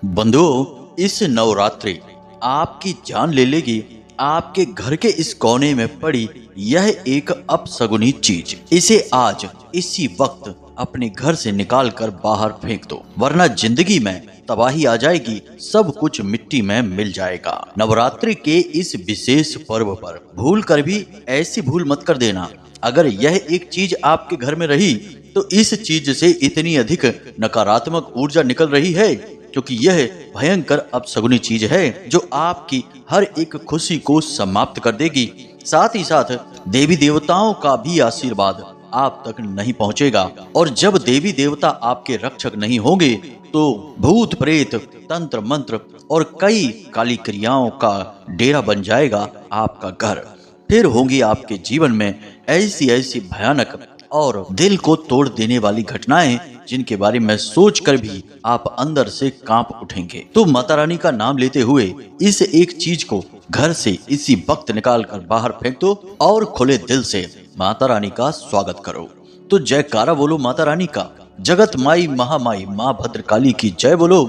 बंधुओं, इस नवरात्रि आपकी जान ले लेगी। आपके घर के इस कोने में पड़ी यह एक अपशगुनी चीज, इसे आज इसी वक्त अपने घर से निकाल कर बाहर फेंक दो, वरना जिंदगी में तबाही आ जाएगी, सब कुछ मिट्टी में मिल जाएगा। नवरात्रि के इस विशेष पर्व पर भूल कर भी ऐसी भूल मत कर देना। अगर यह एक चीज आपके घर में रही तो इस चीज से इतनी अधिक नकारात्मक ऊर्जा निकल रही है, क्योंकि यह भयंकर अपशगुनी चीज है जो आपकी हर एक खुशी को समाप्त कर देगी। साथ ही साथ देवी देवताओं का भी आशीर्वाद आप तक नहीं पहुंचेगा, और जब देवी देवता आपके रक्षक नहीं होंगे तो भूत प्रेत, तंत्र मंत्र और कई काली क्रियाओं का डेरा बन जाएगा आपका घर। फिर होंगी आपके जीवन में ऐसी ऐसी भयानक और दिल को तोड़ देने वाली घटनाएं, जिनके बारे में सोचकर भी आप अंदर से कांप उठेंगे। तो माता रानी का नाम लेते हुए इस एक चीज को घर से इसी वक्त निकाल कर बाहर फेंक दो और खुले दिल से माता रानी का स्वागत करो। तो जयकारा बोलो माता रानी का, जगत माई महामाई माँ भद्रकाली की जय बोलो,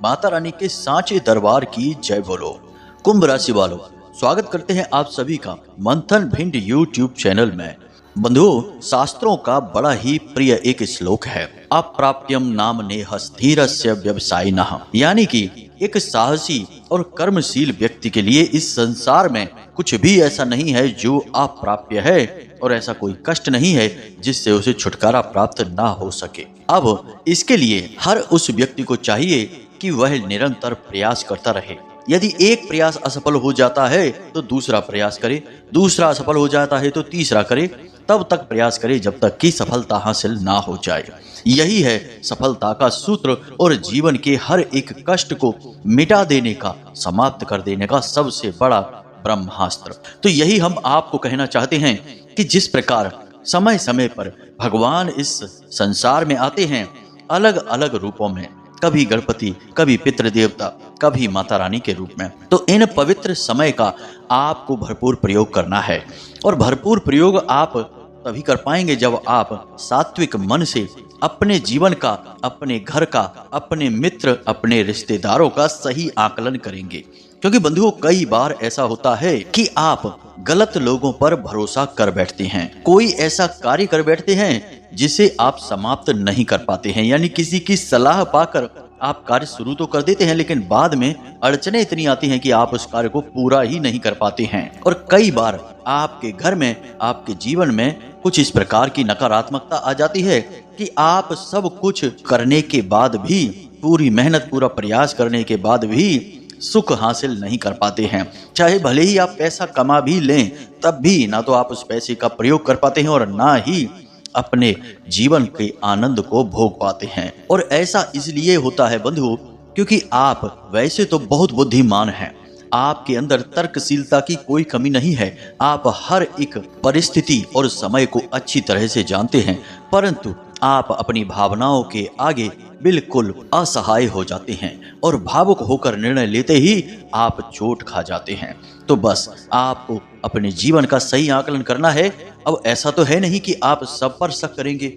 माता रानी के सांचे दरबार की जय बोलो। कुंभ राशि वालों, स्वागत करते हैं आप सभी का मंथन भिंड यूट्यूब चैनल में। बंधुओं, शास्त्रों का बड़ा ही प्रिय एक श्लोक है, अप्राप्यम नाम नेह स्थिरस्य व्यवसायिनः, यानी कि एक साहसी और कर्मशील व्यक्ति के लिए इस संसार में कुछ भी ऐसा नहीं है जो अप्राप्य है, और ऐसा कोई कष्ट नहीं है जिससे उसे छुटकारा प्राप्त ना हो सके। अब इसके लिए हर उस व्यक्ति को चाहिए कि वह निरंतर प्रयास करता रहे। यदि एक प्रयास असफल हो जाता है तो दूसरा प्रयास करे, दूसरा असफल हो जाता है तो तीसरा करे, तब तक प्रयास करे जब तक कि सफलता हासिल ना हो जाए। यही है सफलता का सूत्र और जीवन के हर एक कष्ट को मिटा देने का, समाप्त कर देने का सबसे बड़ा ब्रह्मास्त्र। तो यही हम आपको कहना चाहते हैं कि जिस प्रकार समय समय पर भगवान इस संसार में आते हैं अलग अलग रूपों में, कभी गणपति, कभी पितृ देवता, कभी माता रानी के रूप में, तो इन पवित्र समय का आपको भरपूर प्रयोग करना है। और भरपूर प्रयोग आप तभी कर पाएंगे जब आप सात्विक मन से अपने जीवन का, अपने घर का, अपने मित्र, अपने रिश्तेदारों का सही आकलन करेंगे। क्योंकि बंधुओं, कई बार ऐसा होता है कि आप गलत लोगों पर भरोसा कर बैठते हैं, कोई ऐसा कार्य कर बैठते हैं जिसे आप समाप्त नहीं कर पाते हैं, यानी किसी की सलाह पाकर आप कार्य शुरू तो कर देते हैं, लेकिन बाद में अड़चने इतनी आती हैं कि आप उस कार्य को पूरा ही नहीं कर पाते हैं। और कई बार आपके घर में, आपके जीवन में कुछ इस प्रकार की नकारात्मकता आ जाती है कि आप सब कुछ करने के बाद भी, पूरी मेहनत, पूरा प्रयास करने के बाद भी सुख हासिल नहीं कर पाते हैं। चाहे भले ही आप पैसा कमा भी लें, तब भी ना तो आप उस पैसे का प्रयोग कर पाते हैं और ना ही अपने जीवन के आनंद को भोग पाते हैं। और ऐसा इसलिए होता है बंधुओं, क्योंकि आप वैसे तो बहुत बुद्धिमान हैं, आपके अंदर तर्कशीलता की कोई कमी नहीं है, आप हर एक परिस्थिति और समय को अच्छी तरह से जानते हैं, परंतु आप अपनी भावनाओं के आगे बिल्कुल असहाय हो जाते हैं और भावुक होकर निर्णय लेते ही आप चोट खा जाते हैं। तो बस आपको अपने जीवन का सही आकलन करना है। अब ऐसा तो है नहीं कि आप सब पर शक करेंगे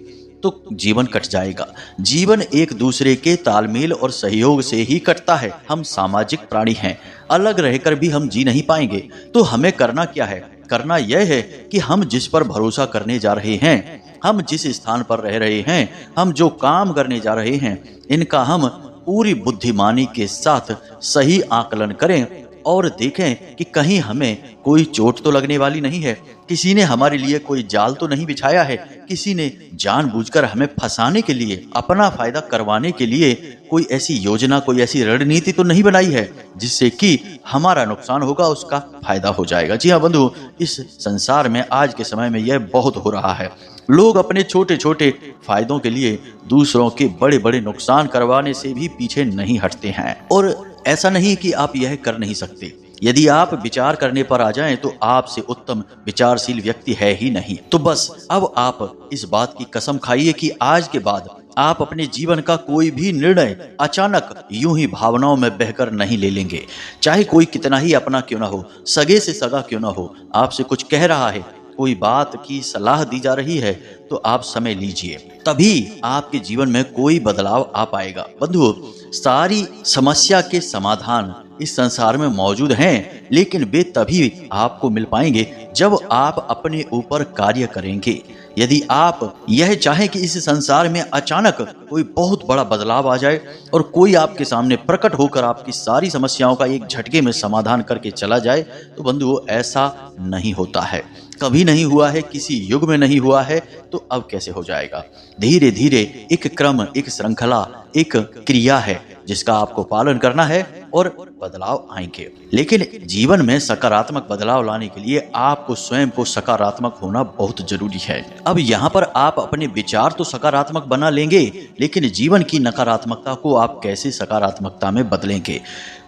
तो जीवन कट जाएगा। जीवन एक दूसरे के तालमेल और सहयोग से ही कटता है। हम सामाजिक प्राणी हैं, अलग रहकर भी हम जी नहीं पाएंगे। तो हमें करना क्या है? करना यह है कि हम जिस पर भरोसा करने जा रहे हैं, हम जिस स्थान पर रह रहे हैं, हम जो काम करने जा रहे हैं, इनका हम पूरी बुद्धिमानी के साथ सही आकलन करें और देखें कि कहीं हमें कोई चोट तो लगने वाली नहीं है, किसी ने हमारे लिए कोई जाल तो नहीं बिछाया है, किसी ने जानबूझकर हमें फंसाने के लिए, अपना फायदा करवाने के लिए कोई ऐसी योजना, कोई ऐसी रणनीति तो नहीं बनाई है जिससे कि हमारा नुकसान होगा, उसका फायदा हो जाएगा। जी हाँ बंधु, इस संसार में आज के समय में यह बहुत हो रहा है। लोग अपने छोटे छोटे फायदों के लिए दूसरों के बड़े बड़े नुकसान करवाने से भी पीछे नहीं हटते हैं। और ऐसा नहीं कि आप यह कर नहीं सकते, यदि आप विचार करने पर आ जाएं तो आपसे उत्तम विचारशील व्यक्ति है ही नहीं। तो बस अब आप इस बात की कसम खाइए कि आज के बाद आप अपने जीवन का कोई भी निर्णय अचानक यूं ही भावनाओं में बहकर नहीं ले लेंगे। चाहे कोई कितना ही अपना क्यों ना हो, सगे से सगा क्यों ना हो, आपसे कुछ कह रहा है, कोई बात की सलाह दी जा रही है तो आप समय लीजिए, तभी आपके जीवन में कोई बदलाव आ पाएगा। बंधुओं, सारी समस्या के समाधान इस संसार में मौजूद हैं, लेकिन वे तभी आपको मिल पाएंगे जब आप अपने ऊपर कार्य करेंगे। यदि आप यह चाहें कि इस संसार में अचानक कोई बहुत बड़ा बदलाव आ जाए और कोई आपके सामने प्रकट होकर आपकी सारी समस्याओं का एक झटके में समाधान करके चला जाए, तो बंधुओं ऐसा नहीं होता है, कभी नहीं हुआ है, किसी युग में नहीं हुआ है, तो अब कैसे हो जाएगा। धीरे धीरे एक क्रम, एक श्रृंखला, एक क्रिया है जिसका आपको पालन करना है और बदलाव आएंगे। लेकिन जीवन में सकारात्मक बदलाव लाने के लिए आपको स्वयं को सकारात्मक होना बहुत जरूरी है। अब यहाँ पर आप अपने विचार तो सकारात्मक बना लेंगे, लेकिन जीवन की नकारात्मकता को आप कैसे सकारात्मकता में बदलेंगे।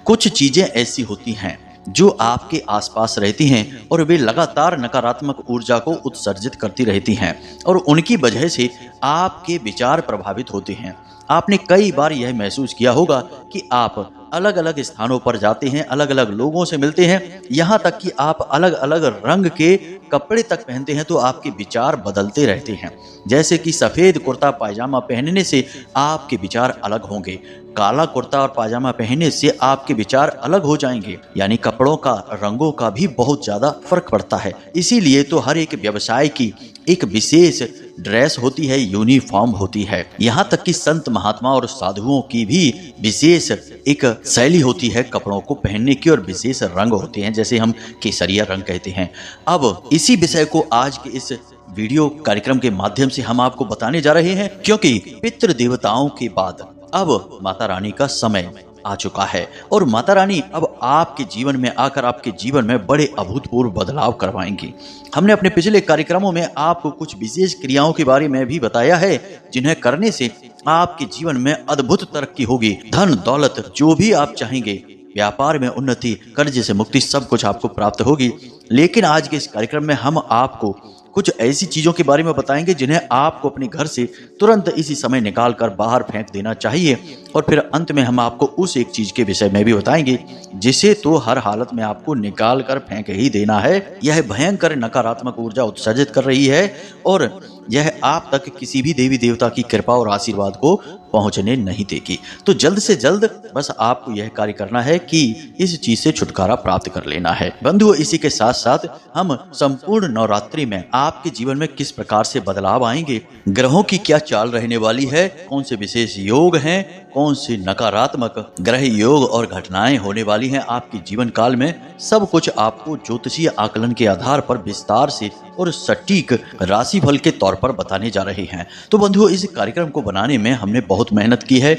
कुछ चीजें ऐसी होती हैं जो आपके आसपास रहती हैं और वे लगातार नकारात्मक ऊर्जा को उत्सर्जित करती रहती हैं और उनकी वजह से आपके विचार प्रभावित होते हैं। आपने कई बार यह महसूस किया होगा कि आप अलग अलग स्थानों पर जाते हैं, अलग अलग लोगों से मिलते हैं, यहाँ तक कि आप अलग अलग रंग के कपड़े तक पहनते हैं तो आपके विचार बदलते रहते हैं। जैसे कि सफ़ेद कुर्ता पायजामा पहनने से आपके विचार अलग होंगे, काला कुर्ता और पायजामा पहनने से आपके विचार अलग हो जाएंगे। यानी कपड़ों का, रंगों का भी बहुत ज़्यादा फर्क पड़ता है। इसीलिए तो हर एक व्यवसाय की एक विशेष ड्रेस होती है, यूनिफॉर्म होती है। यहाँ तक कि संत महात्मा और साधुओं की भी विशेष एक शैली होती है कपड़ों को पहनने की और विशेष रंग होते हैं, जैसे हम केसरिया रंग कहते हैं। अब इसी विषय को आज के इस वीडियो कार्यक्रम के माध्यम से हम आपको बताने जा रहे हैं, क्योंकि पितृ देवताओं के बाद अब माता रानी का समय आ चुका है और माता रानी अब आपके जीवन में आकर आपके जीवन में बड़े अभूतपूर्व बदलाव करवाएंगी। हमने अपने पिछले कार्यक्रमों में आपको कुछ विशेष क्रियाओं के बारे में भी बताया है, जिन्हें करने से आपके जीवन में अद्भुत तरक्की होगी। धन दौलत जो भी आप चाहेंगे, व्यापार में उन्नति, कर्ज से मुक्ति, सब कुछ आपको प्राप्त होगी। लेकिन आज के इस कार्यक्रम में हम आपको कुछ ऐसी चीजों के बारे में बताएंगे जिन्हें आपको अपने घर से तुरंत इसी समय निकाल कर बाहर फेंक देना चाहिए। और फिर अंत में हम आपको उस एक चीज के विषय में भी बताएंगे जिसे तो हर हालत में आपको निकाल कर फेंक ही देना है। यह भयंकर नकारात्मक ऊर्जा उत्सर्जित कर रही है और यह आप तक किसी भी देवी देवता की कृपा और आशीर्वाद को पहुंचने नहीं देगी। तो जल्द से जल्द बस आपको यह कार्य करना है कि इस चीज से छुटकारा प्राप्त कर लेना है। बंधुओं, इसी के साथ साथ हम संपूर्ण नवरात्रि में आपके जीवन में किस प्रकार से बदलाव आएंगे, ग्रहों की क्या चाल रहने वाली है, कौन से विशेष योग हैं, कौन से नकारात्मक ग्रह योग और घटनाएं होने वाली हैं आपके जीवन काल में, सब कुछ आपको ज्योतिषीय आकलन के आधार पर विस्तार से और सटीक राशिफल के तौर पर बताने जा रहे हैं। तो बंधुओं, इस कार्यक्रम को बनाने में हमने बहुत मेहनत की है।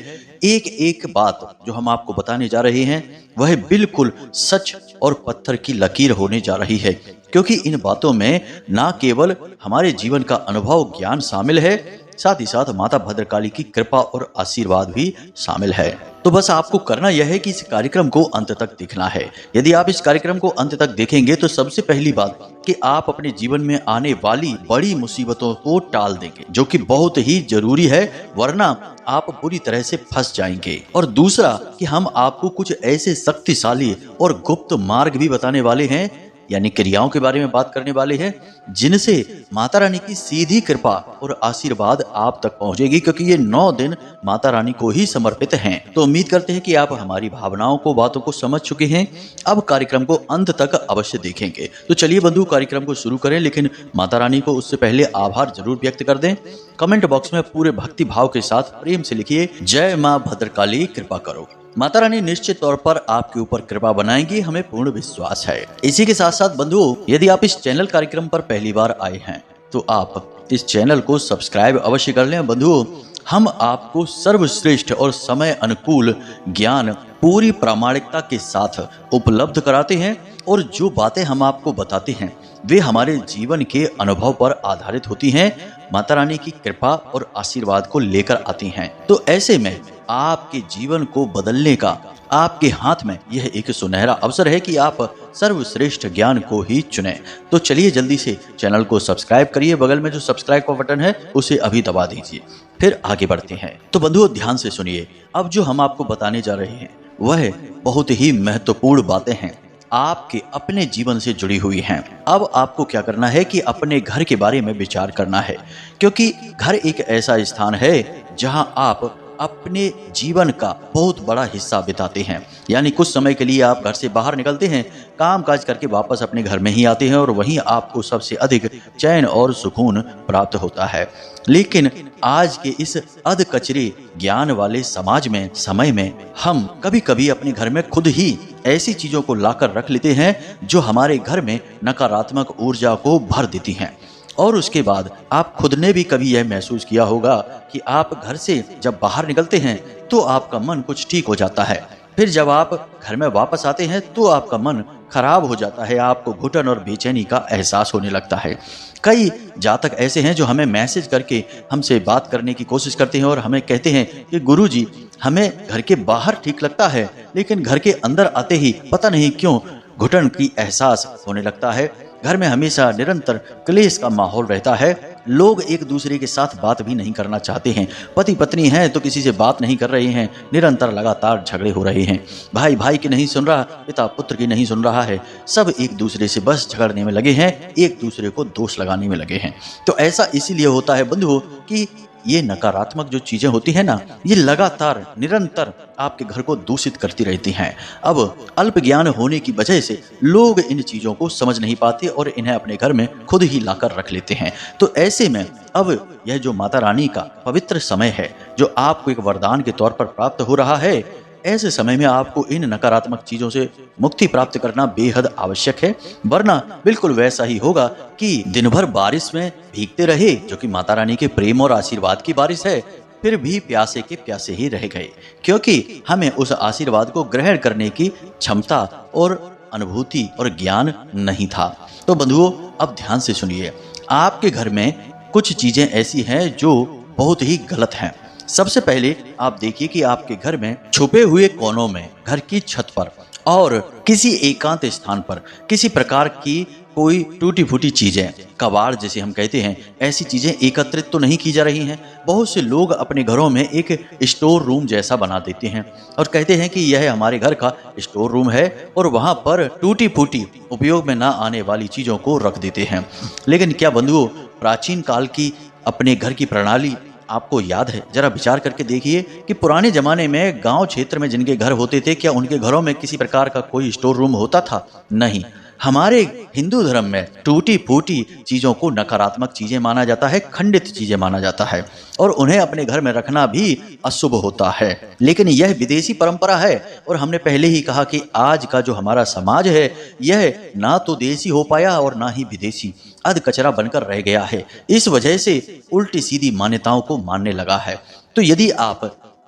एक एक बात जो हम आपको बताने जा रहे हैं वह बिल्कुल सच और पत्थर की लकीर होने जा रही है, क्योंकि इन बातों में ना केवल हमारे जीवन का अनुभव ज्ञान शामिल है, साथ ही साथ माता भद्रकाली की कृपा और आशीर्वाद भी शामिल है। तो बस आपको करना यह है कि इस कार्यक्रम को अंत तक देखना है। यदि आप इस कार्यक्रम को अंत तक देखेंगे तो सबसे पहली बात कि आप अपने जीवन में आने वाली बड़ी मुसीबतों को टाल देंगे, जो कि बहुत ही जरूरी है, वरना आप पूरी तरह से फंस जाएंगे। और दूसरा कि हम आपको कुछ ऐसे शक्तिशाली और गुप्त मार्ग भी बताने वाले हैं, यानी क्रियाओं के बारे में बात करने वाले हैं, जिनसे माता रानी की सीधी कृपा और आशीर्वाद आप तक पहुंचेगी, क्योंकि ये 9 दिन माता रानी को ही समर्पित हैं। तो उम्मीद करते हैं कि आप हमारी भावनाओं को, बातों को समझ चुके हैं। अब कार्यक्रम को अंत तक अवश्य देखेंगे। तो चलिए बंधु, कार्यक्रम को शुरू करें, लेकिन माता रानी को उससे पहले आभार जरूर व्यक्त कर दें। कमेंट बॉक्स में पूरे भक्ति भाव के साथ प्रेम से लिखिए, जय माँ भद्रकाली कृपा करो। माता रानी निश्चित तौर पर आपके ऊपर कृपा बनाएंगी, हमें पूर्ण विश्वास है। इसी के साथ साथ बंधुओं, यदि आप इस चैनल कार्यक्रम पर पहली बार आए हैं तो आप इस चैनल को सब्सक्राइब अवश्य कर लें। बंधुओं, हम आपको सर्वश्रेष्ठ और समय अनुकूल ज्ञान पूरी प्रामाणिकता के साथ उपलब्ध कराते हैं और जो बातें हम आपको बताते हैं वे हमारे जीवन के अनुभव पर आधारित होती हैं, माता रानी की कृपा और आशीर्वाद को लेकर आती हैं। तो ऐसे में आपके जीवन को बदलने का आपके हाथ में यह एक सुनहरा अवसर है कि आप सर्वश्रेष्ठ ज्ञान को ही चुनें। तो चलिए जल्दी से चैनल को सब्सक्राइब करिए, बगल में जो सब्सक्राइब का बटन है उसे अभी दबा दीजिए। फिर आगे बढ़ते हैं। तो बंधुओं, ध्यान से सुनिए। अब जो हम आपको बताने जा रहे हैं वह बहुत ही महत्वपूर्ण बातें हैं। आपके अपने जीवन से जुड़ी हुई हैं। अब आपको क्या करना है कि अपने घर के बारे में विचार करना है, क्योंकि घर एक ऐसा स्थान है जहां आप अपने जीवन का बहुत बड़ा हिस्सा बिताते हैं। यानी कुछ समय के लिए आप घर से बाहर निकलते हैं, काम काज करके वापस अपने घर में ही आते हैं और वहीं आपको सबसे अधिक चैन और सुकून प्राप्त होता है। लेकिन आज के इस अधकचरे ज्ञान वाले समय में हम कभी कभी अपने घर में खुद ही ऐसी चीजों को लाकर रख लेते हैं जो हमारे घर में नकारात्मक ऊर्जा को भर देती हैं। और उसके बाद आप खुद ने भी कभी यह महसूस किया होगा कि आप घर से जब बाहर निकलते हैं तो आपका मन कुछ ठीक हो जाता है, फिर जब आप घर में वापस आते हैं तो आपका मन खराब हो जाता है, आपको घुटन और बेचैनी का एहसास होने लगता है। कई जातक ऐसे हैं जो हमें मैसेज करके हमसे बात करने की कोशिश करते हैं और हमें कहते हैं कि गुरुजी, हमें घर के बाहर ठीक लगता है लेकिन घर के अंदर आते ही पता नहीं क्यों घुटन की एहसास होने लगता है। घर में हमेशा निरंतर क्लेश का माहौल रहता है, लोग एक दूसरे के साथ बात भी नहीं करना चाहते हैं। पति पत्नी हैं तो किसी से बात नहीं कर रहे हैं, निरंतर लगातार झगड़े हो रहे हैं। भाई भाई की नहीं सुन रहा, पिता पुत्र की नहीं सुन रहा है, सब एक दूसरे से बस झगड़ने में लगे हैं, एक दूसरे को दोष लगाने में लगे हैं। तो ऐसा इसीलिए होता है बंधुओं कि ये नकारात्मक जो चीजें होती है ना, ये लगातार निरंतर आपके घर को दूषित करती रहती हैं। अब अल्प ज्ञान होने की वजह से लोग इन चीजों को समझ नहीं पाते और इन्हें अपने घर में खुद ही लाकर रख लेते हैं। तो ऐसे में अब यह जो माता रानी का पवित्र समय है, जो आपको एक वरदान के तौर पर प्राप्त हो रहा है, ऐसे समय में आपको इन नकारात्मक चीजों से मुक्ति प्राप्त करना बेहद आवश्यक है। वरना बिल्कुल वैसा ही होगा कि दिन भर बारिश में भीगते रहे, जो कि माता रानी के प्रेम और आशीर्वाद की बारिश है, फिर भी प्यासे के प्यासे ही रह गए, क्योंकि हमें उस आशीर्वाद को ग्रहण करने की क्षमता और अनुभूति और ज्ञान नहीं था। तो बंधुओं, अब ध्यान से सुनिए, आपके घर में कुछ चीजें ऐसी हैं जो बहुत ही गलत हैं। सबसे पहले आप देखिए कि आपके घर में छुपे हुए कोनों में, घर की छत पर और किसी एकांत स्थान पर किसी प्रकार की कोई टूटी फूटी चीजें, कबाड़ जिसे हम कहते हैं, ऐसी चीजें एकत्रित तो नहीं की जा रही हैं। बहुत से लोग अपने घरों में एक स्टोर रूम जैसा बना देते हैं और कहते हैं कि यह हमारे घर का स्टोर रूम है, और वहां पर टूटी फूटी उपयोग में ना आने वाली चीजों को रख देते हैं। लेकिन क्या बंधुओं, प्राचीन काल की अपने घर की प्रणाली आपको याद है? जरा विचार करके देखिए कि पुराने जमाने में गांव क्षेत्र में जिनके घर होते थे, क्या उनके घरों में किसी प्रकार का कोई स्टोर रूम होता था? नहीं। हमारे हिंदू धर्म में टूटी फूटी चीजों को नकारात्मक चीजें माना जाता है, खंडित चीजें माना जाता है, और उन्हें अपने घर में रखना भी अशुभ होता है। लेकिन यह विदेशी परंपरा है, और हमने पहले ही कहा कि आज का जो हमारा समाज है, यह ना तो देसी हो पाया और ना ही विदेशी, अध कचरा बनकर रह गया है। इस वजह से उल्टी सीधी मान्यताओं को मानने लगा है। तो यदि आप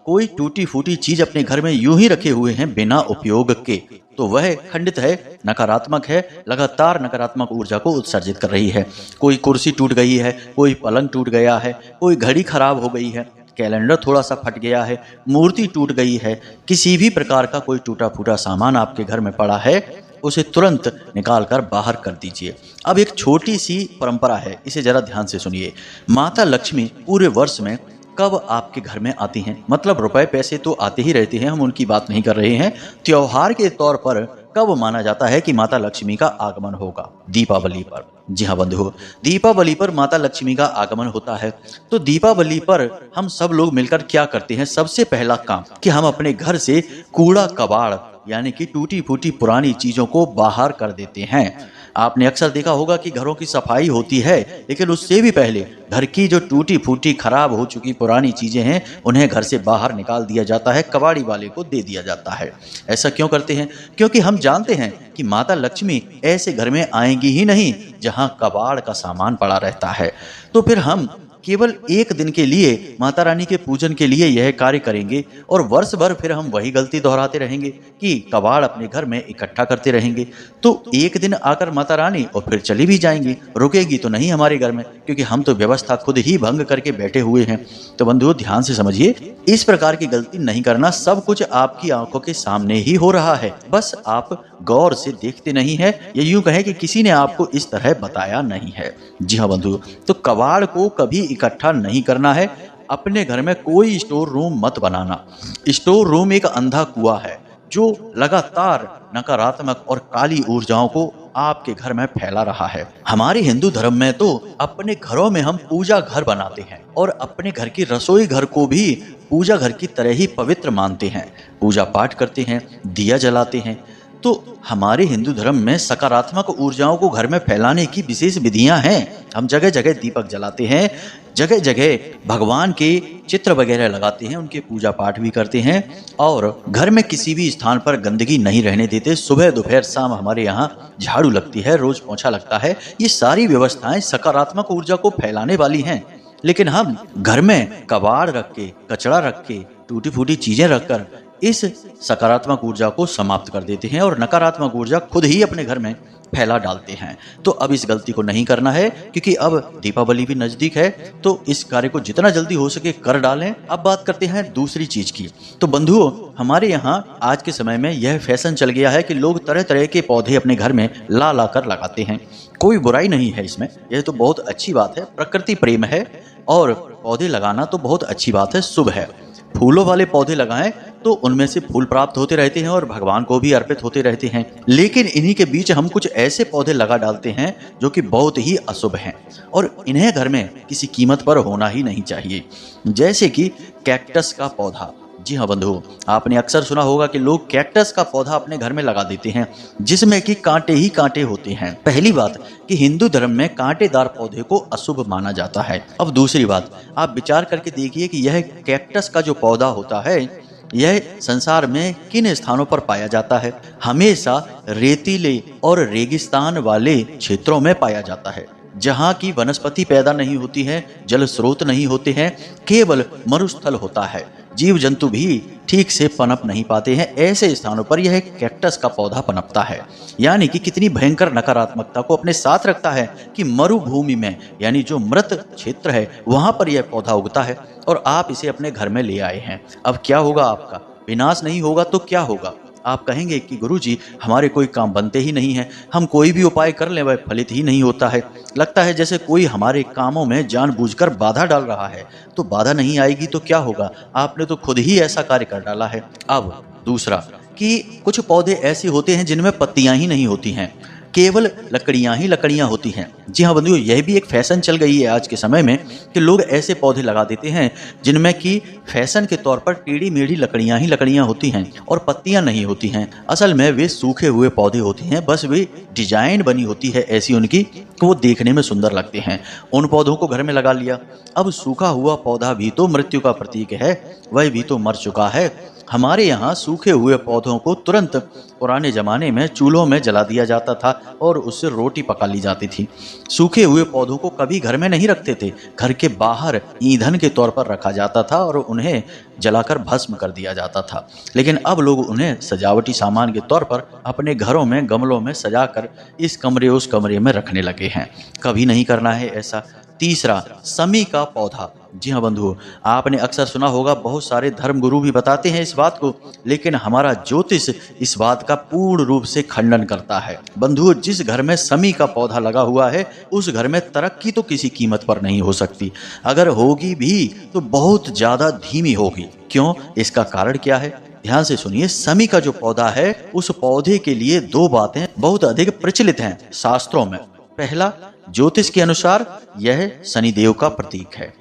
कोई टूटी फूटी चीज अपने घर में यूं ही रखे हुए हैं बिना उपयोग के, तो वह खंडित है, नकारात्मक है, लगातार नकारात्मक ऊर्जा को उत्सर्जित कर रही है। कोई कुर्सी टूट गई है, कोई पलंग टूट गया है, कोई घड़ी खराब हो गई है, कैलेंडर थोड़ा सा फट गया है, मूर्ति टूट गई है, किसी भी प्रकार का कोई टूटा फूटा सामान आपके घर में पड़ा है, उसे तुरंत निकाल कर बाहर कर दीजिए। अब एक छोटी सी परंपरा है, इसे जरा ध्यान से सुनिए। माता लक्ष्मी पूरे वर्ष में कब आपके घर में आती हैं? मतलब रुपए पैसे तो आते ही रहते हैं, हम उनकी बात नहीं कर रहे हैं। त्योहार के तौर पर कब माना जाता है कि माता लक्ष्मी का आगमन होगा? दीपावली पर। जी हाँ बंधुओं, दीपावली पर माता लक्ष्मी का आगमन होता है। तो दीपावली पर हम सब लोग मिलकर क्या करते हैं? सबसे पहला काम कि हम अपने घर से कूड़ा कबाड़ यानी कि टूटी फूटी पुरानी चीजों को बाहर कर देते हैं। आपने अक्सर देखा होगा कि घरों की सफाई होती है, लेकिन उससे भी पहले घर की जो टूटी फूटी खराब हो चुकी पुरानी चीजें हैं, उन्हें घर से बाहर निकाल दिया जाता है, कबाड़ी वाले को दे दिया जाता है। ऐसा क्यों करते हैं? क्योंकि हम जानते हैं कि माता लक्ष्मी ऐसे घर में आएंगी ही नहीं जहां कबाड़ का सामान पड़ा रहता है। तो फिर हम केवल एक दिन के लिए माता रानी के पूजन के लिए यह कार्य करेंगे, और वर्ष भर फिर हम वही गलती दोहराते रहेंगे कि कबाड़ अपने घर में इकट्ठा करते रहेंगे। तो एक दिन आकर माता रानी और फिर चली भी जाएंगी, रुकेगी तो नहीं हमारे घर में, क्योंकि हम तो व्यवस्था खुद ही भंग करके बैठे हुए हैं। तो बंधुओं ध्यान से समझिए, इस प्रकार की गलती नहीं करना। सब कुछ आपकी आंखों के सामने ही हो रहा है, बस आप गौर से देखते नहीं है, या यूं कहें कि किसी ने आपको इस तरह बताया नहीं है। जी हाँ बंधुओं, तो कबाड़ को कभी इकट्ठा नहीं करना है। अपने घर में कोई स्टोर रूम मत बनाना। स्टोर रूम एक अंधा कुआं है जो लगातार नकारात्मक और काली ऊर्जाओं को आपके घर में फैला रहा है। हमारे हिंदू धर्म में तो अपने घरों में हम पूजा घर बनाते हैं और अपने घर की रसोई घर को भी पूजा घर की तरह ही पवित्र मानते हैं, पूजा पाठ करते हैं, दिया जलाते हैं। तो हमारे हिंदू धर्म में सकारात्मक ऊर्जाओं को घर में फैलाने की विशेष विधियां हैं। हम जगह जगह दीपक जलाते हैं, जगह जगह भगवान के चित्र वगैरह लगाते हैं, उनके पूजा पाठ भी करते हैं और घर में किसी भी स्थान पर गंदगी नहीं रहने देते। सुबह दोपहर शाम हमारे यहाँ झाड़ू लगती है, रोज पोंछा लगता है। ये सारी व्यवस्थाएं सकारात्मक ऊर्जा को फैलाने वाली हैं। लेकिन हम घर में कबाड़ रख के, कचरा रख के, टूटी फूटी चीजें रखकर इस सकारात्मक ऊर्जा को समाप्त कर देते हैं और नकारात्मक ऊर्जा खुद ही अपने घर में फैला डालते हैं। तो अब इस गलती को नहीं करना है, क्योंकि अब दीपावली भी नजदीक है, तो इस कार्य को जितना जल्दी हो सके कर डालें। अब बात करते हैं दूसरी चीज की। तो बंधुओं, हमारे यहाँ आज के समय में यह फैशन चल गया है कि लोग तरह तरह के पौधे अपने घर में ला ला कर लगाते हैं। कोई बुराई नहीं है इसमें, यह तो बहुत अच्छी बात है, प्रकृति प्रेम है और पौधे लगाना तो बहुत अच्छी बात है, शुभ है। फूलों वाले पौधे लगाएं तो उनमें से फूल प्राप्त होते रहते हैं और भगवान को भी अर्पित होते रहते हैं। लेकिन इन्हीं के बीच हम कुछ ऐसे पौधे लगा डालते हैं जो कि बहुत ही अशुभ हैं और इन्हें घर में किसी कीमत पर होना ही नहीं चाहिए। जैसे कि कैक्टस का पौधा। जी हाँ बंधु, आपने अक्सर सुना होगा कि लोग कैक्टस का पौधा अपने घर में लगा देते हैं जिसमें कि कांटे ही कांटे होते हैं। पहली बात कि हिंदू धर्म में कांटेदार पौधे को अशुभ माना जाता है। अब दूसरी बात, आप विचार करके देखिए कि यह कैक्टस का जो पौधा होता है यह संसार में किन स्थानों पर पाया जाता है? हमेशा रेतीले और रेगिस्तान वाले क्षेत्रों में पाया जाता है, जहाँ की वनस्पति पैदा नहीं होती है, जल स्रोत नहीं होते हैं, केवल मरुस्थल होता है, जीव जंतु भी ठीक से पनप नहीं पाते हैं। ऐसे स्थानों पर यह कैक्टस का पौधा पनपता है। यानी कि कितनी भयंकर नकारात्मकता को अपने साथ रखता है कि मरुभूमि में, यानी जो मृत क्षेत्र है, वहां पर यह पौधा उगता है और आप इसे अपने घर में ले आए हैं। अब क्या होगा? आपका विनाश नहीं होगा तो क्या होगा? आप कहेंगे कि गुरुजी, हमारे कोई काम बनते ही नहीं है, हम कोई भी उपाय कर लें वह फलित ही नहीं होता है। लगता है जैसे कोई हमारे कामों में जानबूझकर बाधा डाल रहा है। तो बाधा नहीं आएगी तो क्या होगा? आपने तो खुद ही ऐसा कार्य कर डाला है। अब दूसरा कि कुछ पौधे ऐसे होते हैं जिनमें पत्तियां ही नहीं होती हैं, केवल लकड़ियां ही लकड़ियां होती हैं। जी हाँ बंधुओं, यह भी एक फैशन चल गई है आज के समय में कि लोग ऐसे पौधे लगा देते हैं जिनमें कि फैशन के तौर पर टेढ़ी मेढ़ी लकड़ियां ही लकड़ियां होती हैं और पत्तियां नहीं होती हैं। असल में वे सूखे हुए पौधे होते हैं, बस वे डिजाइन बनी होती है ऐसी उनकी कि वो देखने में सुंदर लगते हैं। उन पौधों को घर में लगा लिया। अब सूखा हुआ पौधा भी तो मृत्यु का प्रतीक है, वह भी तो मर चुका है। हमारे यहाँ सूखे हुए पौधों को तुरंत पुराने जमाने में चूल्हों में जला दिया जाता था और उससे रोटी पका ली जाती थी। सूखे हुए पौधों को कभी घर में नहीं रखते थे, घर के बाहर ईंधन के तौर पर रखा जाता था और उन्हें जलाकर भस्म कर दिया जाता था। लेकिन अब लोग उन्हें सजावटी सामान के तौर पर अपने घरों में गमलों में सजाकर इस कमरे उस कमरे में रखने लगे हैं। कभी नहीं करना है ऐसा। तीसरा, समी का पौधा। जी हाँ बंधुओं, आपने अक्सर सुना होगा, बहुत सारे धर्मगुरु भी बताते हैं इस बात को, लेकिन हमारा ज्योतिष इस बात का पूर्ण रूप से खंडन करता है। बंधुओं, जिस घर में समी का पौधा लगा हुआ है उस घर में तरक्की तो किसी कीमत पर नहीं हो सकती। अगर होगी भी तो बहुत ज्यादा धीमी होगी। क्यों? इसका कारण क्या है? ध्यान से सुनिए। समी का जो पौधा है, उस पौधे के लिए दो बातें बहुत अधिक प्रचलित हैं शास्त्रों में। पहला, ज्योतिष के अनुसार यह शनिदेव का प्रतीक है।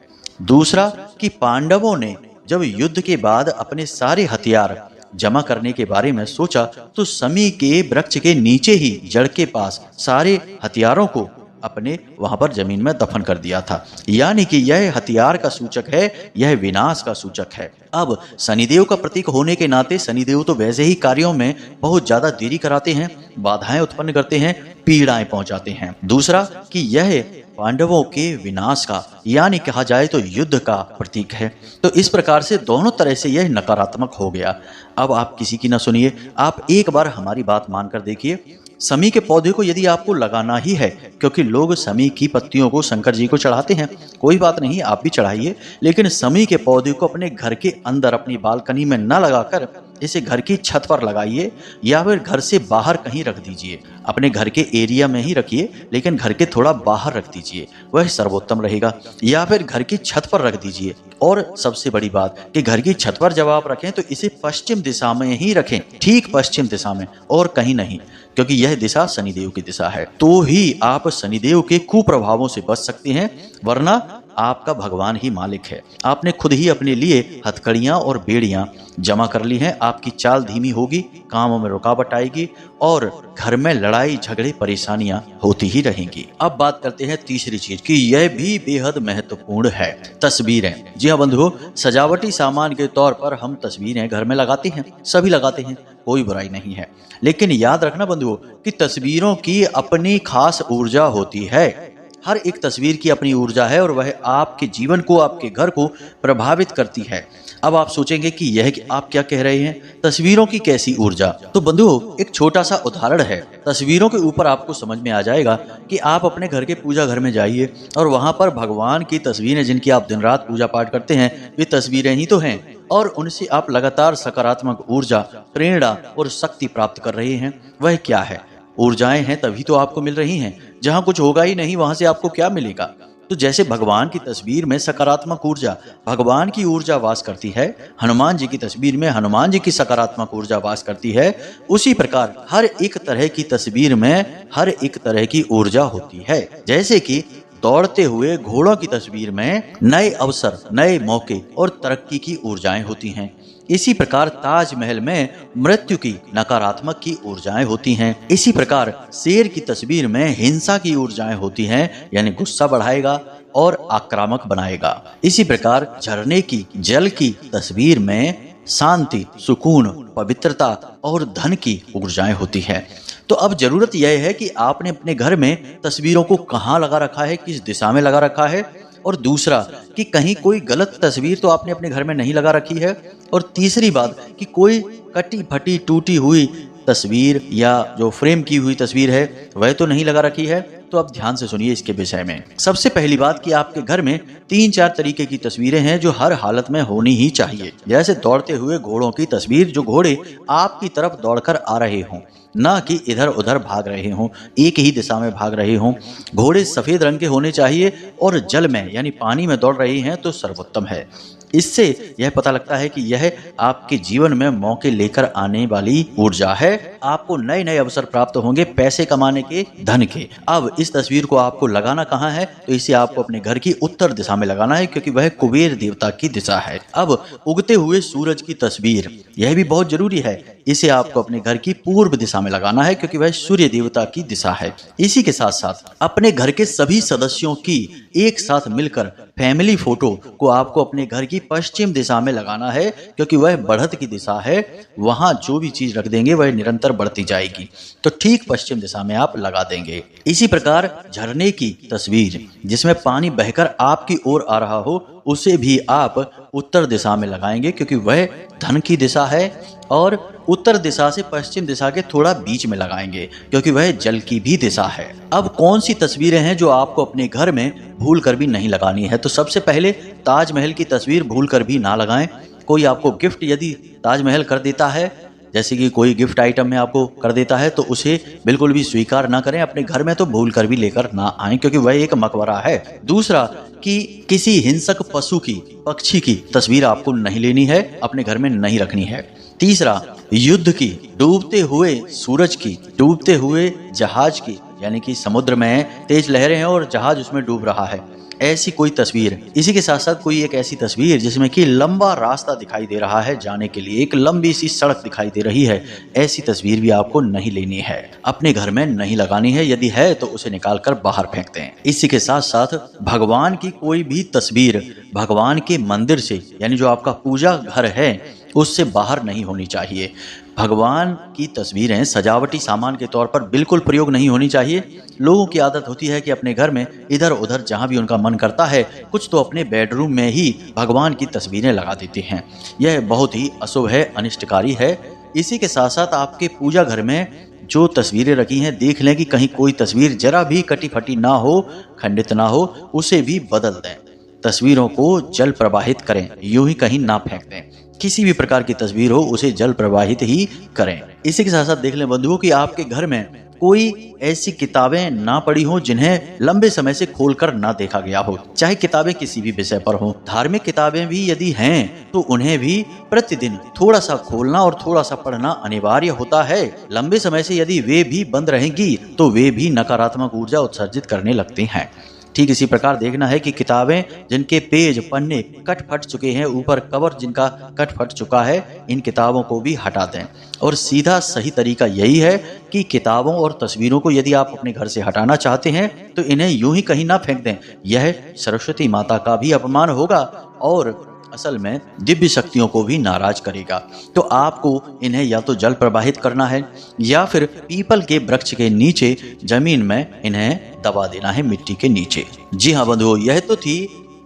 दूसरा कि पांडवों ने जब युद्ध के बाद अपने सारे हथियार जमा करने के बारे में सोचा तो समी के वृक्ष के नीचे ही जड़ के पास सारे हथियारों को अपने वहां पर जमीन में दफन कर दिया था। यानी कि यह हथियार का सूचक है, यह विनाश का सूचक है। अब शनिदेव का प्रतीक होने के नाते शनिदेव तो वैसे ही कार्यों में बहुत ज्यादा देरी कराते हैं, बाधाएं उत्पन्न करते हैं, पीड़ाएं पहुंचाते हैं। दूसरा कि यह पांडवों के विनाश का, यानी कहा जाए तो युद्ध का प्रतीक है। तो इस प्रकार से दोनों तरह से यह नकारात्मक हो गया। अब आप किसी की ना सुनिए, आप एक बार हमारी बात मानकर देखिए। समी के पौधे को यदि आपको लगाना ही है, क्योंकि लोग समी की पत्तियों को शंकर जी को चढ़ाते हैं, कोई बात नहीं, आप भी चढ़ाइए, लेकिन समी के पौधे को अपने घर के अंदर अपनी बालकनी में न लगाकर इसे घर की छत पर लगाइए या फिर घर से बाहर कहीं रख दीजिए। अपने घर के एरिया में ही रखिए, लेकिन घर के थोड़ा बाहर रख दीजिए, वह सर्वोत्तम रहेगा। या फिर घर की छत पर रख दीजिए। और सबसे बड़ी बात कि घर की छत पर जब आप रखें तो इसे पश्चिम दिशा में ही रखें, ठीक पश्चिम दिशा में और कहीं नहीं, क्योंकि यह दिशा शनिदेव की दिशा है। तो ही आप शनिदेव के कुप्रभावों से बच सकते हैं, वरना आपका भगवान ही मालिक है। आपने खुद ही अपने लिए हथकड़ियां और बेड़ियां जमा कर ली हैं। आपकी चाल धीमी होगी, कामों में रुकावट आएगी और घर में लड़ाई झगड़े परेशानियां होती ही रहेंगी। अब बात करते हैं तीसरी चीज की, यह भी बेहद महत्वपूर्ण है, तस्वीरें। जी हाँ बंधुओं, सजावटी सामान के तौर पर हम तस्वीरें घर में लगाते हैं, सभी लगाते हैं, कोई बुराई नहीं है। लेकिन याद रखना बंधुओं कि तस्वीरों की अपनी खास ऊर्जा होती है। हर एक तस्वीर की अपनी ऊर्जा है और वह आपके जीवन को, आपके घर को प्रभावित करती है। अब आप सोचेंगे कि यह आप क्या कह रहे हैं, तस्वीरों की कैसी ऊर्जा? तो बंधुओं, एक छोटा सा उदाहरण है। तस्वीरों के ऊपर आपको समझ में आ जाएगा कि आप अपने घर के पूजा घर में जाइए और वहां पर भगवान की तस्वीरें, जिनकी आप दिन रात पूजा पाठ करते हैं, वे तस्वीरें ही तो हैं और उनसे आप लगातार सकारात्मक ऊर्जा, प्रेरणा और शक्ति प्राप्त कर रहे हैं। वह क्या है? ऊर्जाएं हैं, तभी तो आपको मिल रही हैं। जहां कुछ होगा ही नहीं, वहां से आपको क्या मिलेगा? तो जैसे भगवान की तस्वीर में सकारात्मक ऊर्जा, भगवान की ऊर्जा वास करती है, हनुमान जी की तस्वीर में हनुमान जी की सकारात्मक ऊर्जा वास करती है, उसी प्रकार हर एक तरह की तस्वीर में हर एक तरह की ऊर्जा होती है। जैसे कि दौड़ते हुए घोड़ों की तस्वीर में नए अवसर, नए मौके और तरक्की की ऊर्जाएं होती हैं। इसी प्रकार ताजमहल में मृत्यु की, नकारात्मक की ऊर्जाएं होती हैं। इसी प्रकार शेर की तस्वीर में हिंसा की ऊर्जाएं होती हैं, यानी गुस्सा बढ़ाएगा और आक्रामक बनाएगा। इसी प्रकार झरने की, जल की तस्वीर में शांति, सुकून, पवित्रता और धन की ऊर्जाएं होती हैं। तो अब जरूरत यह है कि आपने अपने घर में तस्वीरों को कहाँ लगा रखा है, किस दिशा में लगा रखा है, और दूसरा कि कहीं कोई गलत तस्वीर तो आपने अपने घर में नहीं लगा रखी है, और तीसरी बात कि कोई कटी फटी टूटी हुई तस्वीर या जो फ्रेम की हुई तस्वीर है वह तो नहीं लगा रखी है। तो अब ध्यान से सुनिए इसके विषय में। सबसे पहली बात कि आपके घर में 3-4 तरीके की तस्वीरें हैं जो हर हालत में होनी ही चाहिए। जैसे दौड़ते हुए घोड़ों की तस्वीर, जो घोड़े आपकी तरफ दौड़कर आ रहे हों, ना कि इधर उधर भाग रहे हों, एक ही दिशा में भाग रहे हों। घोड़े सफेद रंग के होने चाहिए और जल में यानी पानी में दौड़ रहे हैं तो सर्वोत्तम है। इससे यह पता लगता है कि यह आपके जीवन में मौके लेकर आने वाली ऊर्जा है। आपको नए नए अवसर प्राप्त होंगे, पैसे कमाने के, धन के। अब इस तस्वीर को आपको लगाना कहाँ है? तो इसे आपको अपने घर की उत्तर दिशा में लगाना है, क्योंकि वह कुबेर देवता की दिशा है। अब उगते हुए सूरज की तस्वीर, यह भी बहुत जरूरी है। इसे आपको अपने घर की पूर्व दिशा में लगाना है, क्योंकि वह सूर्य देवता की दिशा है। इसी के साथ साथ अपने घर के सभी सदस्यों की एक साथ मिलकर फैमिली फोटो को आपको अपने घर की पश्चिम दिशा में लगाना है, क्योंकि वह बढ़त की दिशा है। वहां जो भी चीज रख देंगे वह निरंतर बढ़ती जाएगी, तो ठीक पश्चिम दिशा में आप लगा देंगे। इसी प्रकार झरने की तस्वीर जिसमें पानी बहकर आपकी ओर आ रहा हो, उसे भी आप उत्तर दिशा में लगाएंगे, क्योंकि वह धन की दिशा है। और उत्तर दिशा से पश्चिम दिशा के थोड़ा बीच में लगाएंगे, क्योंकि वह जल की भी दिशा है। अब कौन सी तस्वीरें हैं जो आपको अपने घर में भूल कर भी नहीं लगानी है? तो सबसे पहले ताजमहल की तस्वीर भूल कर भी ना लगाएं। कोई आपको गिफ्ट यदि ताजमहल कर देता है, जैसे कि कोई गिफ्ट आइटम में आपको कर देता है, तो उसे बिल्कुल भी स्वीकार ना करें। अपने घर में तो भूल कर भी लेकर ना आएं, क्योंकि वह एक मकबरा है। दूसरा कि किसी हिंसक पशु की, पक्षी की तस्वीर आपको नहीं लेनी है, अपने घर में नहीं रखनी है। तीसरा, युद्ध की, डूबते हुए सूरज की, डूबते हुए जहाज की, यानी कि समुद्र में तेज लहरें हैं और जहाज उसमें डूब रहा है, ऐसी कोई तस्वीर। इसी के साथ साथ कोई एक ऐसी तस्वीर जिसमें कि लंबा रास्ता दिखाई दे रहा है जाने के लिए, एक लंबी सी सड़क दिखाई दे रही है, ऐसी तस्वीर भी आपको नहीं लेनी है, अपने घर में नहीं लगानी है। यदि है तो उसे निकाल कर बाहर फेंक दें। इसी के साथ साथ भगवान की कोई भी तस्वीर भगवान के मंदिर से, यानी जो आपका पूजा घर है, उससे बाहर नहीं होनी चाहिए। भगवान की तस्वीरें सजावटी सामान के तौर पर बिल्कुल प्रयोग नहीं होनी चाहिए। लोगों की आदत होती है कि अपने घर में इधर उधर जहां भी उनका मन करता है, कुछ तो अपने बेडरूम में ही भगवान की तस्वीरें लगा देते हैं। यह बहुत ही अशुभ है, अनिष्टकारी है। इसी के साथ साथ आपके पूजा घर में जो तस्वीरें रखी हैं, देख लें कि कहीं कोई तस्वीर जरा भी कटी फटी ना हो, खंडित ना हो, उसे भी बदल दें। तस्वीरों को जल प्रवाहित करें, यूं ही कहीं ना फेंक दें। किसी भी प्रकार की तस्वीर हो उसे जल प्रवाहित ही करें। इसी के साथ साथ देख लें बंधुओं कि आपके घर में कोई ऐसी किताबें ना पड़ी हो जिन्हें लंबे समय से खोलकर ना देखा गया हो, चाहे किताबें किसी भी विषय पर हो। धार्मिक किताबें भी यदि हैं तो उन्हें भी प्रतिदिन थोड़ा सा खोलना और थोड़ा सा पढ़ना अनिवार्य होता है। लंबे समय से यदि वे भी बंद रहेंगी तो वे भी नकारात्मक ऊर्जा उत्सर्जित करने लगती हैं। ठीक इसी प्रकार देखना है कि किताबें जिनके पेज पन्ने कट फट चुके हैं, ऊपर कवर जिनका कट फट चुका है, इन किताबों को भी हटा दें। और सीधा सही तरीका यही है कि किताबों और तस्वीरों को यदि आप अपने घर से हटाना चाहते हैं तो इन्हें यूं ही कहीं ना फेंक दें। यह सरस्वती माता का भी अपमान होगा और असल में दिव्य शक्तियों को भी नाराज करेगा। तो आपको इन्हें या तो जल प्रवाहित करना है या फिर पीपल के वृक्ष के नीचे जमीन में इन्हें दबा देना है, मिट्टी के नीचे। जी हाँ बंधुओं, यह तो थी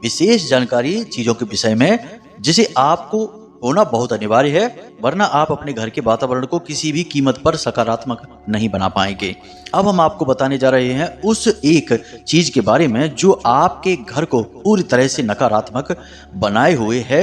विशेष जानकारी चीजों के विषय में जिसे आपको होना बहुत अनिवार्य है, वरना आप अपने घर के वातावरण को किसी भी कीमत पर सकारात्मक नहीं बना पाएंगे। अब हम आपको बताने जा रहे हैं उस एक चीज के बारे में जो आपके घर को पूरी तरह से नकारात्मक बनाए हुए है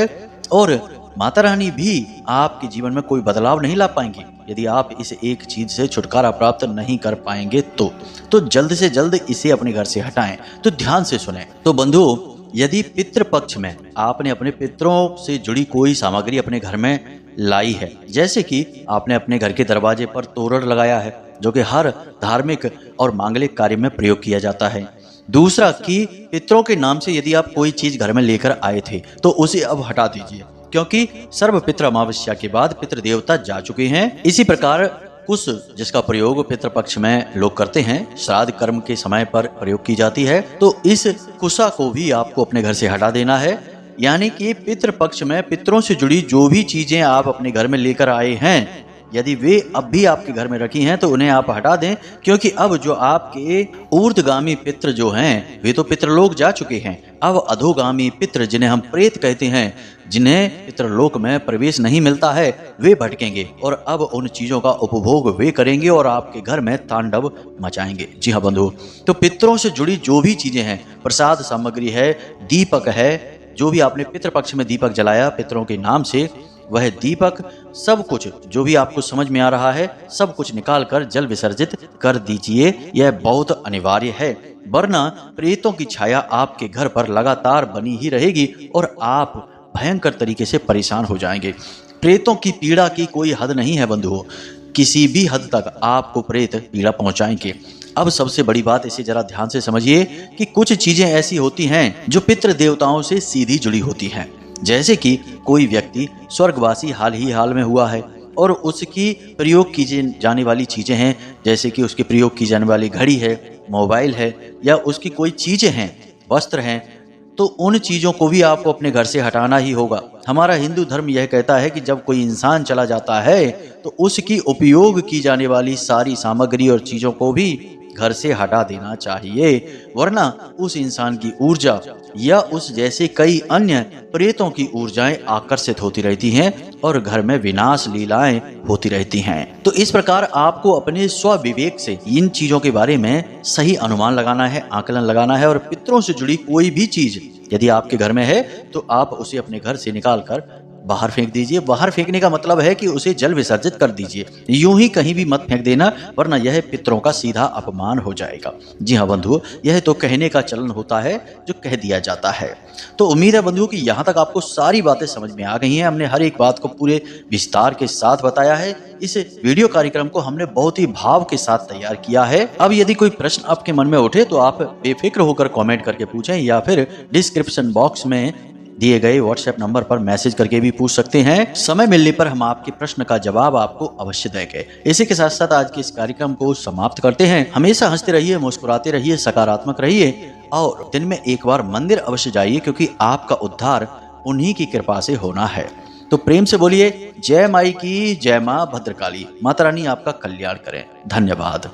और माता रानी भी आपके जीवन में कोई बदलाव नहीं ला पाएंगी यदि आप इस एक चीज से छुटकारा प्राप्त नहीं कर पाएंगे तो जल्द से जल्द इसे अपने घर से हटाएं। तो ध्यान से सुने। तो बंधुओं, यदि पितृ पक्ष में आपने अपने पितरों से जुड़ी कोई सामग्री अपने घर में लाई है, जैसे कि आपने अपने घर के दरवाजे पर तोरण लगाया है जो कि हर धार्मिक और मांगलिक कार्य में प्रयोग किया जाता है। दूसरा कि पितरों के नाम से यदि आप कोई चीज घर में लेकर आए थे तो उसे अब हटा दीजिए, क्योंकि सर्व पितृ अमावस्या के बाद पितृ देवता जा चुके हैं। इसी प्रकार कुश जिसका प्रयोग पितृपक्ष में लोग करते हैं, श्राद्ध कर्म के समय पर प्रयोग की जाती है, तो इस कुशा को भी आपको अपने घर से हटा देना है। यानी कि पितृपक्ष में पितरों से जुड़ी जो भी चीजें आप अपने घर में लेकर आए हैं, यदि वे अब भी आपके घर में रखी हैं तो उन्हें आप हटा दें, क्योंकि अब जो आपके ऊर्ध्वगामी पितृ जो हैं वे तो पितृलोक जा चुके हैं। अब अधोगामी पितृ जिन्हें हम प्रेत कहते हैं, जिन्हें पितृलोक में प्रवेश नहीं मिलता है, वे भटकेंगे और अब उन चीजों का उपभोग वे करेंगे और आपके घर में तांडव मचाएंगे। जी हाँ बंधु, तो पितरों से जुड़ी जो भी चीजें हैं, प्रसाद सामग्री है, दीपक है, जो भी आपने पितृपक्ष में दीपक जलाया पितरों के नाम से, वह दीपक सब कुछ जो भी आपको समझ में आ रहा है सब कुछ निकाल कर जल विसर्जित कर दीजिए। यह बहुत अनिवार्य है, वरना प्रेतों की छाया आपके घर पर लगातार बनी ही रहेगी और आप भयंकर तरीके से परेशान हो जाएंगे। प्रेतों की पीड़ा की कोई हद नहीं है बंधुओं, किसी भी हद तक आपको प्रेत पीड़ा पहुंचाएंगे। अब सबसे बड़ी बात इसे जरा ध्यान से समझिए कि कुछ चीजें ऐसी होती हैं जो पितृ देवताओं से सीधी जुड़ी होती हैं। जैसे कि कोई व्यक्ति स्वर्गवासी हाल में हुआ है और उसकी प्रयोग की जाने वाली चीजें हैं, जैसे कि उसके प्रयोग की जाने वाली घड़ी है, मोबाइल है, या उसकी कोई चीजें हैं, वस्त्र हैं, तो उन चीजों को भी आपको अपने घर से हटाना ही होगा। हमारा हिंदू धर्म यह कहता है कि जब कोई इंसान चला जाता है तो उसकी उपयोग की जाने वाली सारी सामग्री और चीजों को भी घर से हटा देना चाहिए, वरना उस इंसान की ऊर्जा या उस जैसे कई अन्य प्रेतों की ऊर्जाएं आकर्षित होती रहती हैं और घर में विनाश लीलाएं होती रहती हैं। तो इस प्रकार आपको अपने स्वविवेक से इन चीजों के बारे में सही अनुमान लगाना है, आकलन लगाना है, और पितरों से जुड़ी कोई भी चीज यदि आपके घर में है तो आप उसे अपने घर से निकाल कर बाहर फेंक दीजिए। बाहर फेंकने का मतलब है कि उसे जल विसर्जित कर दीजिए, यूं ही कहीं भी मत फेंक देना, वरना यह पितरों का सीधा अपमान हो जाएगा। जी हाँ बंधुओं, यह तो कहने का चलन होता है जो कह दिया जाता है। तो उम्मीद है बंधुओं कि यहाँ तक आपको सारी बातें समझ में आ गई हैं। हमने हर एक बात को पूरे विस्तार के साथ बताया है। इस वीडियो कार्यक्रम को हमने बहुत ही भाव के साथ तैयार किया है। अब यदि कोई प्रश्न आपके मन में उठे तो आप बेफिक्र होकर कमेंट करके पूछें, या फिर डिस्क्रिप्शन बॉक्स में दिए गए व्हाट्सएप नंबर पर मैसेज करके भी पूछ सकते हैं। समय मिलने पर हम आपके प्रश्न का जवाब आपको अवश्य देंगे। इसी के साथ साथ आज के इस कार्यक्रम को समाप्त करते हैं। हमेशा हंसते रहिए, मुस्कुराते रहिए, सकारात्मक रहिए और दिन में एक बार मंदिर अवश्य जाइए, क्योंकि आपका उद्धार उन्हीं की कृपा से होना है। तो प्रेम से बोलिए जय माई की जय, माँ भद्रकाली। माता रानी आपका कल्याण करें। धन्यवाद।